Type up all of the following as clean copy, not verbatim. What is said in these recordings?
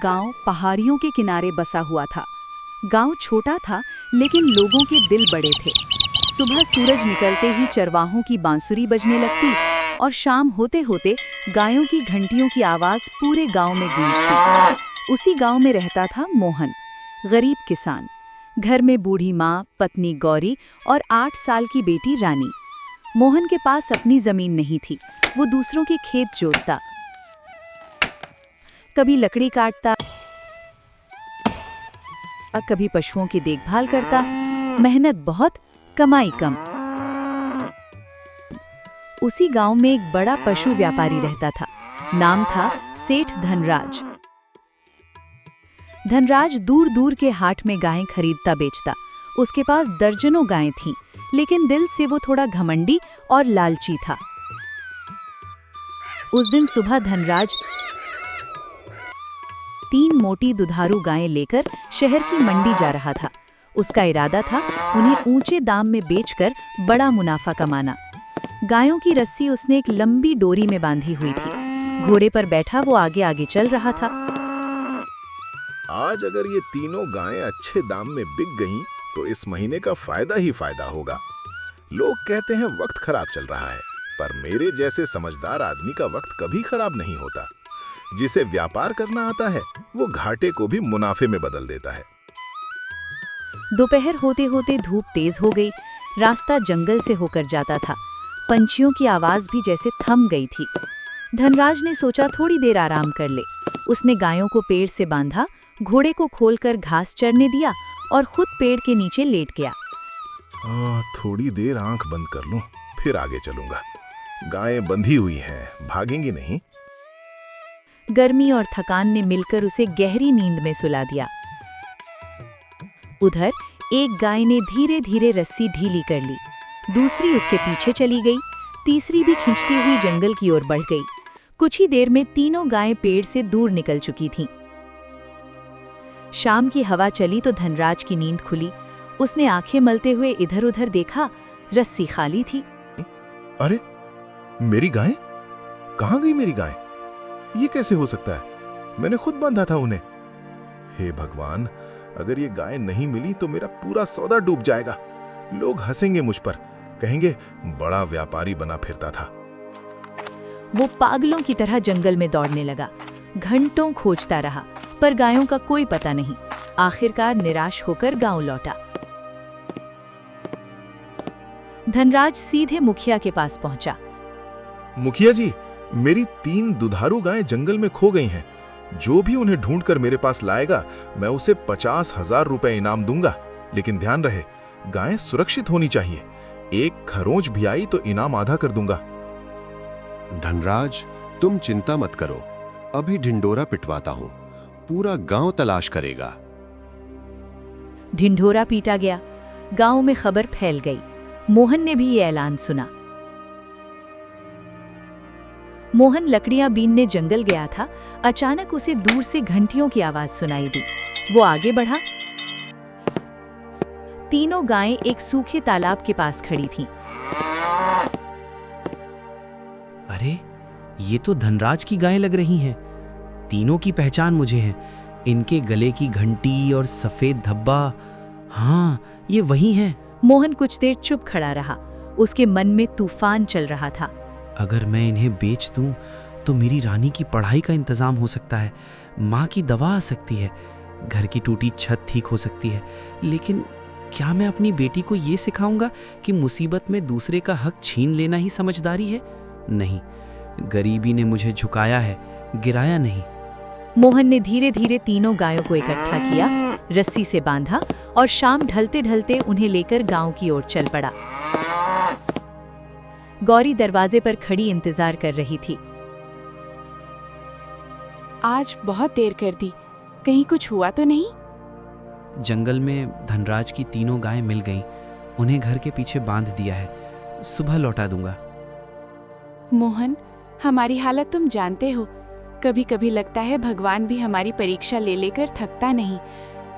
गांव पहाड़ियों के किनारे बसा हुआ था। गांव छोटा था लेकिन लोगों के दिल बड़े थे। सुबह सूरज निकलते ही चरवाहों की बांसुरी बजने लगती और शाम होते होते गायों की घंटियों की आवाज़ पूरे गांव में गूंजती। उसी गांव में रहता था मोहन, गरीब किसान। घर में बूढ़ी माँ, पत्नी गौरी और 8 साल की बेटी रानी। मोहन के पास अपनी जमीन नहीं थी, वो दूसरों के खेत जोतता, कभी लकड़ी काटता, कभी पशुओं की देखभाल करता। मेहनत बहुत, कमाई कम। उसी गांव में एक बड़ा पशु व्यापारी रहता था। नाम था सेठ धनराज। धनराज दूर दूर के हाट में गायें खरीदता बेचता। उसके पास दर्जनों गायें थीं, लेकिन दिल से वो थोड़ा घमंडी और लालची था। उस दिन सुबह धनराज 3 मोटी दुधारू गायें लेकर शहर की मंडी जा रहा था। उसका इरादा था उन्हें ऊंचे दाम में बेचकर बड़ा मुनाफा कमाना। गायों की रस्सी उसने एक लंबी डोरी में बांधी हुई थी। घोड़े पर बैठा वो आगे आगे चल रहा था। आज अगर ये तीनों गायें अच्छे दाम में बिक गईं, तो इस महीने का फायदा ही फायदा होगा। लोग कहते हैं वक्त खराब चल रहा है, पर मेरे जैसे समझदार आदमी का वक्त कभी खराब नहीं होता। जिसे व्यापार करना आता है, वो घाटे को भी मुनाफे में बदल देता है। दोपहर होते होते धूप तेज हो गई। रास्ता जंगल से होकर जाता था। पंछियों की आवाज भी जैसे थम गई थी। धनराज ने सोचा थोड़ी देर आराम कर ले। उसने गायों को पेड़ से बांधा, घोड़े को खोलकर घास चरने दिया और खुद पेड़ के नीचे लेट गया। थोड़ी देर आंख बंद कर लूं, फिर आगे चलूंगा। गायें बंधी हुई हैं, भागेंगी नहीं। गर्मी और थकान ने मिलकर उसे गहरी नींद में सुला दिया। उधर एक गाय ने धीरे धीरे रस्सी ढीली कर ली, दूसरी उसके पीछे चली गई, तीसरी भी खींचती हुई जंगल की ओर बढ़ गई। कुछ ही देर में तीनों गायें पेड़ से दूर निकल चुकी थीं। शाम की हवा चली तो धनराज की नींद खुली। उसने आंखें मलते हुए इधर-उधर देखा, रस्सी खाली थी। अरे, मेरी गाय? कहाँ गई मेरी गाय? ये कैसे हो सकता है? मैंने खुद बांधा था उन्हें। हे भगवान, अगर ये गाय नहीं मिली तो मेरा पूरा सौदा डूब जाएगा। लोग हंसेंगे मुझ पर, कहेंगे बड़ा व्यापारी बना फिरता था। वो पागलों की तरह जंगल में दौड़ने लगा। घंटों खोजता रहा, पर गायों का कोई पता नहीं। आखिरकार निराश होकर गांव लौटा। धनराज सीधे मुखिया के पास पहुंचा। मुखिया जी, मेरी 3 दुधारू गायें जंगल में खो गई हैं। जो भी उन्हें ढूंढकर मेरे पास लाएगा, मैं उसे 50,000 रुपए इनाम दूंगा। लेकिन ध्यान रहे, गायें सुरक्षित होनी चाहिए। एक खरोंच भी आई तो इनाम आधा कर दूंगा। धनराज, तुम चिंता मत करो, अभी ढिंडोरा पिटवाता हूं। पूरा गांव तलाश करेगा। ढिंढोरा पीटा गया। गांव में खबर फैल गई। मोहन ने भी ये ऐलान सुना। मोहन लकड़ियां बीनने जंगल गया था। अचानक उसे दूर से घंटियों की आवाज सुनाई दी। वो आगे बढ़ा। तीनों गायें एक सूखे तालाब के पास खड़ी थीं। अरे, ये तो धनराज की गायें लग रही हैं। तीनों की पहचान मुझे है। इनके गले की घंटी और सफेद धब्बा, हाँ, ये वही हैं। मोहन कुछ देर चुप खड़ा रहा। उसके मन में तूफान चल रहा था। अगर मैं इन्हें बेच दूं तो मेरी रानी की पढ़ाई का इंतजाम हो सकता है, माँ की दवा आ सकती है, घर की टूटी छत ठीक हो सकती है। लेकिन क्या मैं अपनी बेटी को ये सिखाऊंगा कि मुसीबत में दूसरे का हक छीन लेना ही समझदारी है? नहीं, गरीबी ने मुझे झुकाया है, गिराया नहीं। मोहन ने धीरे धीरे तीनों गायों को इकट्ठा किया, रस्सी से बांधा और शाम ढलते ढलते उन्हें लेकर गांव की ओर चल पड़ा। गौरी दरवाजे पर खड़ी इंतजार कर रही थी। आज बहुत देर कर दी, कहीं कुछ हुआ तो नहीं? जंगल में धनराज की तीनों गायें मिल गईं। उन्हें घर के पीछे बांध दिया है। सुबह लौटा दूंगा। मोहन, हमारी हालत तुम जानते हो। कभी कभी लगता है भगवान भी हमारी परीक्षा ले लेकर थकता नहीं।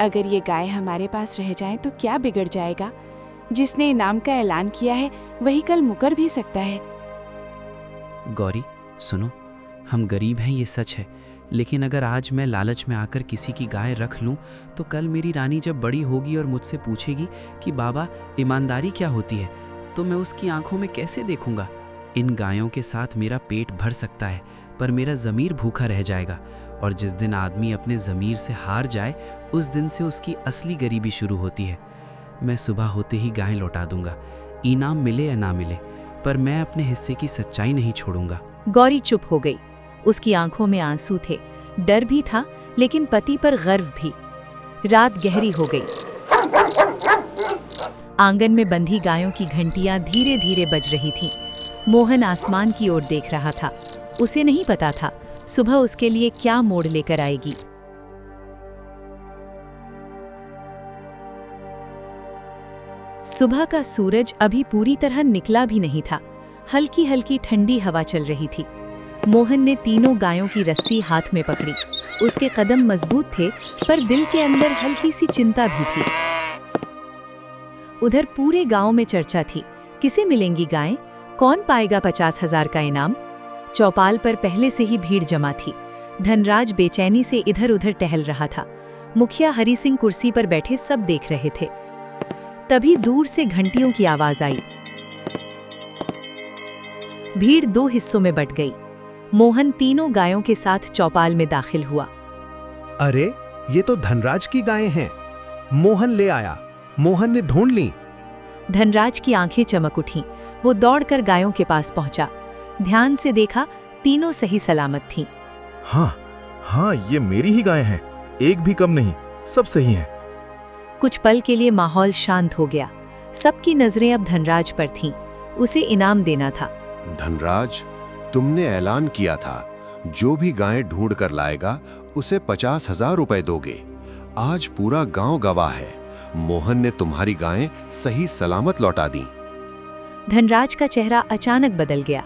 अगर ये गाय हमारे पास रह जाए तो क्या बिगड़ जाएगा? जिसने इनाम का ऐलान किया है वही कल मुकर भी सकता है। गौरी, सुनो, हम गरीब हैं, ये सच है, लेकिन अगर आज मैं लालच में आकर किसी की गाय रख लूं, तो कल मेरी रानी जब बड़ी होगी और मुझसे पूछेगी कि बाबा ईमानदारी क्या होती है, तो मैं उसकी आंखों में कैसे देखूंगा? इन गायों के साथ मेरा पेट भर सकता है, पर मेरा ज़मीर भूखा रह जाएगा, और जिस दिन आदमी अपने ज़मीर से हार जाए, उस दिन से उसकी असली गरीबी शुरू होती है। मैं सुबह होते ही गाय लौटा दूंगा, इनाम मिले या ना मिले, पर मैं अपने हिस्से की सच्चाई नहीं छोड़ूंगा। गौरी चुप हो गई। उसकी आंखों में आंसू थे, डर भी था, लेकिन पति पर गर्व भी। रात गहरी हो गई। आंगन में बंधी गायों की घंटियां धीरे धीरे बज रही थीं। मोहन आसमान की ओर देख रहा था। उसे नहीं पता था सुबह उसके लिए क्या मोड़ लेकर आएगी। सुबह का सूरज अभी पूरी तरह निकला भी नहीं था। हल्की हल्की ठंडी हवा चल रही थी। मोहन ने तीनों गायों की रस्सी हाथ में पकड़ी। उसके कदम मजबूत थे, पर दिल के अंदर हल्की सी चिंता भी थी। उधर पूरे गांव में चर्चा थी, किसे मिलेंगी गायें, कौन पाएगा 50,000 का इनाम। चौपाल पर पहले से ही भीड़ जमा थी। धनराज बेचैनी से इधर उधर टहल रहा था। मुखिया हरि सिंह कुर्सी पर बैठे सब देख रहे थे। तभी दूर से घंटियों की आवाज आई। भीड़ दो हिस्सों में बट गई। मोहन तीनों गायों के साथ चौपाल में दाखिल हुआ। अरे, ये तो धनराज की गायें हैं। मोहन ले आया। मोहन ने ढूंढ ली। धनराज की आंखें चमक उठीं। वो दौड़कर गायों के पास पहुंचा। ध्यान से देखा, तीनों सही सलामत थीं। हाँ, ये मेरी ही गायें हैं, एक भी कम नहीं, सब सही हैं। कुछ पल के लिए माहौल शांत हो गया। सबकी नजरें अब धनराज पर थीं। उसे इनाम देना था। धनराज, तुमने ऐलान किया था, जो भी गायें ढूंढ कर लाएगा उसे 50,000 रुपए दोगे। आज पूरा गांव गवाह है, मोहन ने तुम्हारी गायें सही सलामत लौटा दी। धनराज का चेहरा अचानक बदल गया।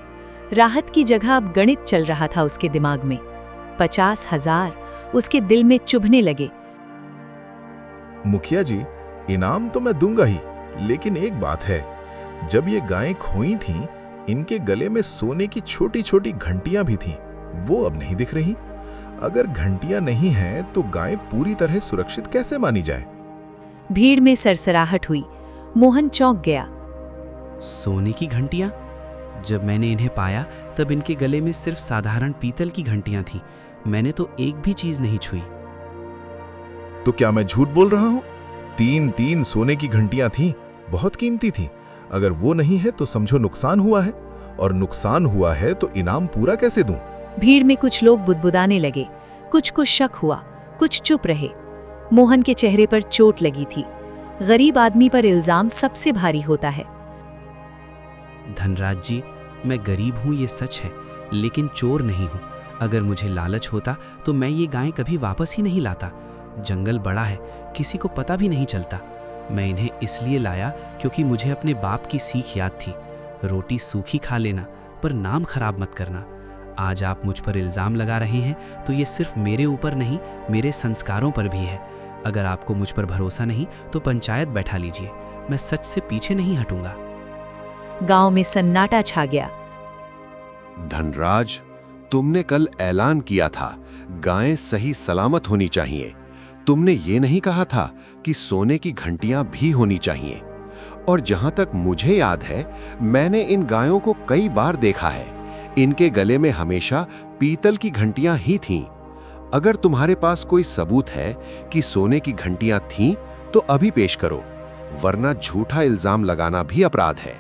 राहत की जगह अब गणित चल रहा था उसके दिमाग में। 50,000 उसके दिल में चुभने लगे। मुखिया जी, इनाम तो मैं दूंगा ही, लेकिन एक बात है, जब ये गायें खोई थीं, इनके गले में सोने की छोटी छोटी घंटियां भी थीं, वो अब नहीं दिख रही। अगर घंटियां नहीं हैं तो गाय पूरी तरह सुरक्षित कैसे मानी जाए? भीड़ में सरसराहट हुई। मोहन चौंक गया। सोने की घंटियां? जब मैंने इन्हें पाया तब इनके गले में सिर्फ साधारण पीतल की घंटियां थीं। मैंने तो एक भी चीज नहीं छुई। तो क्या मैं झूठ बोल रहा हूं? 3 सोने की घंटियां थीं, बहुत कीमती थीं। अगर वो नहीं है तो समझो नुकसान हुआ है, और नुकसान हुआ है तो इनाम पूरा कैसे दूं? भीड़ में कुछ लोग बुदबुदाने लगे। कुछ को शक हुआ, कुछ चुप रहे। मोहन के चेहरे पर चोट लगी थी। गरीब आदमी पर इल्जाम सबसे भारी होता है। धनराज जी, मैं गरीब हूं ये सच है, लेकिन चोर नहीं हूं। अगर मुझे लालच होता तो मैं ये गायें कभी वापस ही नहीं लाता। जंगल बड़ा है, किसी को पता भी नहीं चलता। मैं इन्हें इसलिए लाया क्योंकि मुझे अपने बाप की सीख याद थी, रोटी सूखी खा लेना, पर नाम खराब मत करना। आज आप मुझ पर इल्ज़ाम लगा रहे हैं तो ये सिर्फ मेरे ऊपर नहीं, मेरे संस्कारों पर भी है। अगर आपको मुझ पर भरोसा नहीं तो पंचायत बैठा लीजिए, मैं सच से पीछे नहीं हटूंगा। गांव में सन्नाटा छा गया। धनराज, तुमने कल ऐलान किया था, गायें सही सलामत होनी चाहिए। तुमने ये नहीं कहा था कि सोने की घंटियां भी होनी चाहिए। और जहां तक मुझे याद है, मैंने इन गायों को कई बार देखा है। इनके गले में हमेशा पीतल की घंटियां ही थीं। अगर तुम्हारे पास कोई सबूत है कि सोने की घंटियां थीं, तो अभी पेश करो, वरना झूठा इल्जाम लगाना भी अपराध है।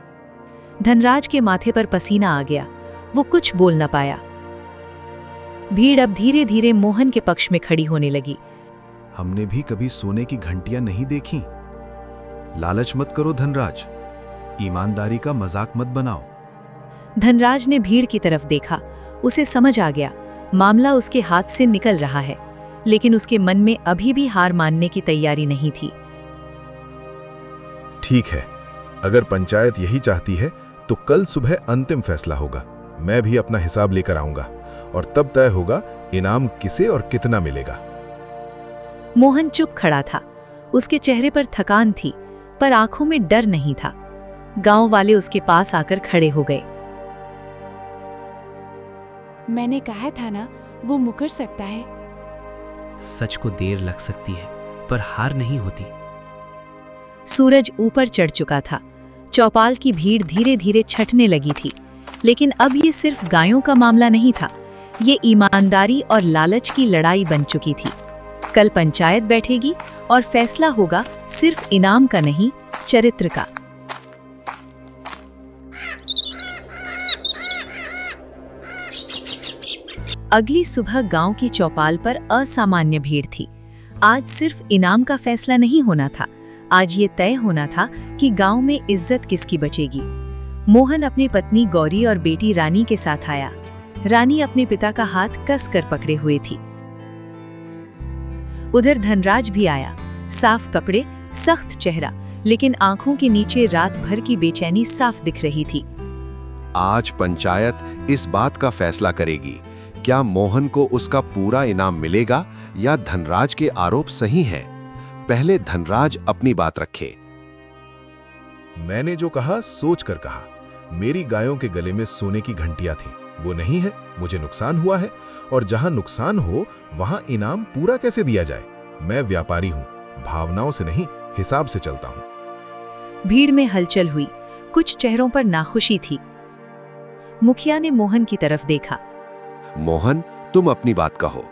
धनराज के माथे पर पसीना आ गया। वो कुछ बोल न पाया। भीड़ अब धीरे धीरे मोहन के पक्ष में खड़ी होने लगी। हमने भी कभी सोने की घंटियां नहीं देखी। लालच मत करो धनराज, ईमानदारी का मजाक मत बनाओ। धनराज ने भीड़ की तरफ देखा। उसे समझ आ गया, मामला उसके हाथ से निकल रहा है, लेकिन उसके मन में अभी भी हार मानने की तैयारी नहीं थी। ठीक है, अगर पंचायत यही चाहती है तो कल सुबह अंतिम फैसला होगा। मैं भी अपना हिसाब लेकर आऊंगा, और तब तय होगा इनाम किसे और कितना मिलेगा। मोहन चुप खड़ा था। उसके चेहरे पर थकान थी, पर आंखों में डर नहीं था। गांव वाले उसके पास आकर खड़े हो गए। मैंने कहा था ना, वो मुकर सकता है। सच को देर लग सकती है, पर हार नहीं होती। सूरज ऊपर चढ़ चुका था। चौपाल की भीड़ धीरे धीरे छटने लगी थी। लेकिन अब ये सिर्फ गायों का मामला नहीं था, ये ईमानदारी और लालच की लड़ाई बन चुकी थी। कल पंचायत बैठेगी और फैसला होगा सिर्फ इनाम का नहीं, चरित्र का। अगली सुबह गांव की चौपाल पर असामान्य भीड़ थी। आज सिर्फ इनाम का फैसला नहीं होना था, आज ये तय होना था कि गांव में इज्जत किसकी बचेगी। मोहन अपनी पत्नी गौरी और बेटी रानी के साथ आया। रानी अपने पिता का हाथ कस कर पकड़े हुए थी। उधर धनराज भी आया, साफ कपड़े, सख्त चेहरा, लेकिन आंखों के नीचे रात भर की बेचैनी साफ दिख रही थी। आज पंचायत इस बात का फैसला करेगी, क्या मोहन को उसका पूरा इनाम मिलेगा या धनराज के आरोप सही हैं? पहले धनराज अपनी बात रखे। मैंने जो कहा सोच कर कहा। मेरी गायों के गले में सोने की घंटियां थीं, वो नहीं है, मुझे नुकसान हुआ है, और जहां नुकसान हो वहां इनाम पूरा कैसे दिया जाए? मैं व्यापारी हूं, भावनाओं से नहीं, हिसाब से चलता हूं। भीड़ में हलचल हुई, कुछ चेहरों पर नाखुशी थी। मुखिया ने मोहन की तरफ देखा। मोहन, तुम अपनी बात कहो।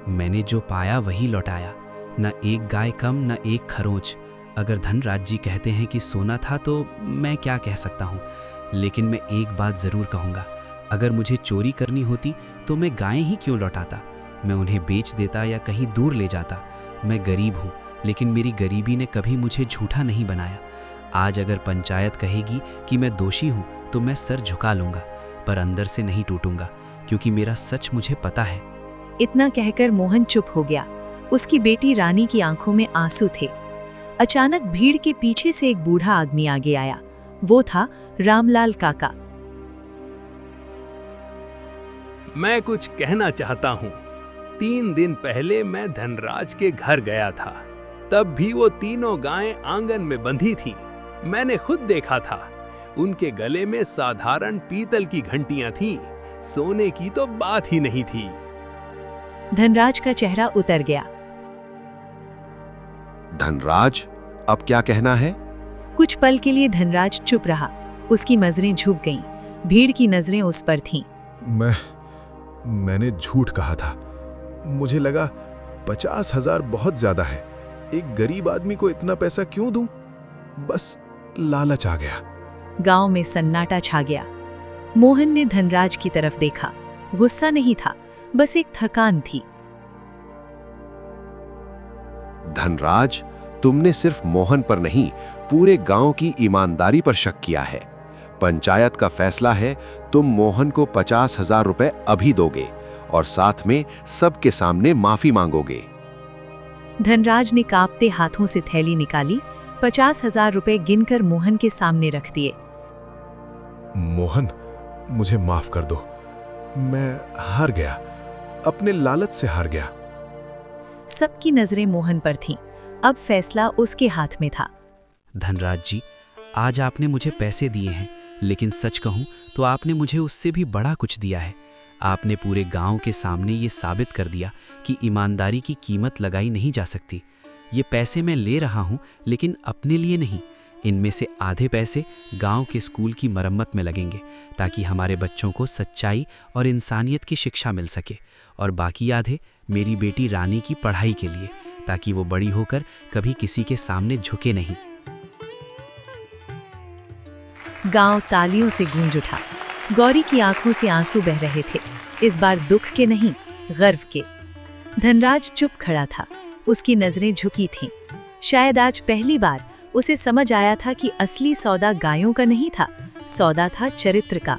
मैंने जो पाया वही लौटाया, न एक गाय कम न एक खरोच। अगर धनराज जी कहते हैं कि सोना था तो मैं क्या कह सकता हूँ, लेकिन मैं एक बात जरूर कहूँगा, अगर मुझे चोरी करनी होती तो मैं गायें ही क्यों लौटाता? मैं उन्हें बेच देता या कहीं दूर ले जाता। मैं गरीब हूँ, लेकिन मेरी गरीबी ने कभी मुझे झूठा नहीं बनाया। आज अगर पंचायत कहेगी कि मैं दोषी हूँ तो मैं सर झुका लूँगा, पर अंदर से नहीं टूटूंगा, क्योंकि मेरा सच मुझे पता है। इतना कहकर मोहन चुप हो गया। उसकी बेटी रानी की आंखों में आंसू थे। अचानक भीड़ के पीछे से एक बूढ़ा आदमी आगे आया। वो था रामलाल काका। मैं कुछ कहना चाहता हूँ। 3 दिन पहले मैं धनराज के घर गया था, तब भी वो तीनों गायें आंगन में बंधी थीं। मैंने खुद देखा था। उनके गले में साधारण पीतल की घंटियां थीं, सोने की तो बात ही नहीं थी। धनराज का चेहरा उतर गया। धनराज, अब क्या कहना है? कुछ पल के लिए धनराज चुप रहा। उसकी नजरें झुक गईं। भीड़ की नजरें उस पर थीं। मैंने झूठ कहा था। मुझे लगा 50,000 बहुत ज्यादा है। एक गरीब आदमी को इतना पैसा क्यों दूं? बस लालच आ गया। गांव में सन्नाटा छा गया। मोहन ने धनराज की तरफ देखा। गुस्सा नहीं था, बस एक थकान थी। धनराज, तुमने सिर्फ मोहन पर नहीं, पूरे गांव की ईमानदारी पर शक किया है। पंचायत का फैसला है, तुम मोहन को 50,000 रुपए अभी दोगे और साथ में सबके सामने माफी मांगोगे। धनराज ने कांपते हाथों से थैली निकाली, 50,000 रुपए गिनकर मोहन के सामने रख दिए। मोहन, मुझे माफ कर दो। मैं हार गया, अपने लालच से हार गया। सबकी नजरें मोहन पर थीं। अब फैसला उसके हाथ में था। धनराज जी, आज आपने मुझे पैसे दिए हैं, लेकिन सच कहूं तो आपने मुझे उससे भी बड़ा कुछ दिया है। आपने पूरे गांव के सामने ये साबित कर दिया कि ईमानदारी की कीमत लगाई नहीं जा सकती। ये पैसे मैं ले रहा हूं, लेकिन अपने लिए नहीं। इनमें से आधे पैसे गांव के स्कूल की मरम्मत में लगेंगे, ताकि हमारे बच्चों को सच्चाई और इंसानियत की शिक्षा मिल सके, और बाकी आधे मेरी बेटी रानी की पढ़ाई के लिए, ताकि वो बड़ी होकर कभी किसी के सामने झुके नहीं। गांव तालियों से गूंज उठा। गौरी की आंखों से आंसू बह रहे थे, इस बार दुख के नहीं, गर्व के। धनराज चुप खड़ा था, उसकी नजरें झुकी थीं। शायद आज पहली बार उसे समझ आया था कि असली सौदा गायों का नहीं था, सौदा था चरित्र का।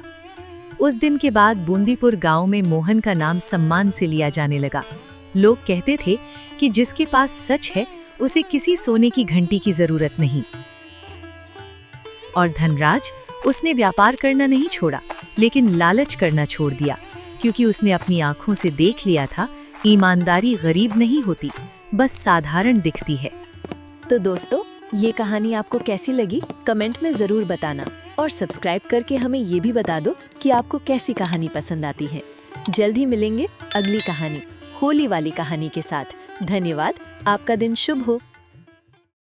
उस दिन के बाद बूंदीपुर गांव में मोहन का नाम सम्मान से लिया जाने लगा। लोग कहते थे कि जिसके पास सच है उसे किसी सोने की घंटी की जरूरत नहीं। और धनराज, उसने व्यापार करना नहीं छोड़ा, लेकिन लालच करना छोड़ दिया, क्योंकि उसने अपनी आंखों से देख लिया था, ईमानदारी गरीब नहीं होती, बस साधारण दिखती है। तो दोस्तों, ये कहानी आपको कैसी लगी कमेंट में ज़रूर बताना, और सब्सक्राइब करके हमें ये भी बता दो कि आपको कैसी कहानी पसंद आती है। जल्द ही मिलेंगे अगली कहानी, होली वाली कहानी के साथ। धन्यवाद, आपका दिन शुभ हो।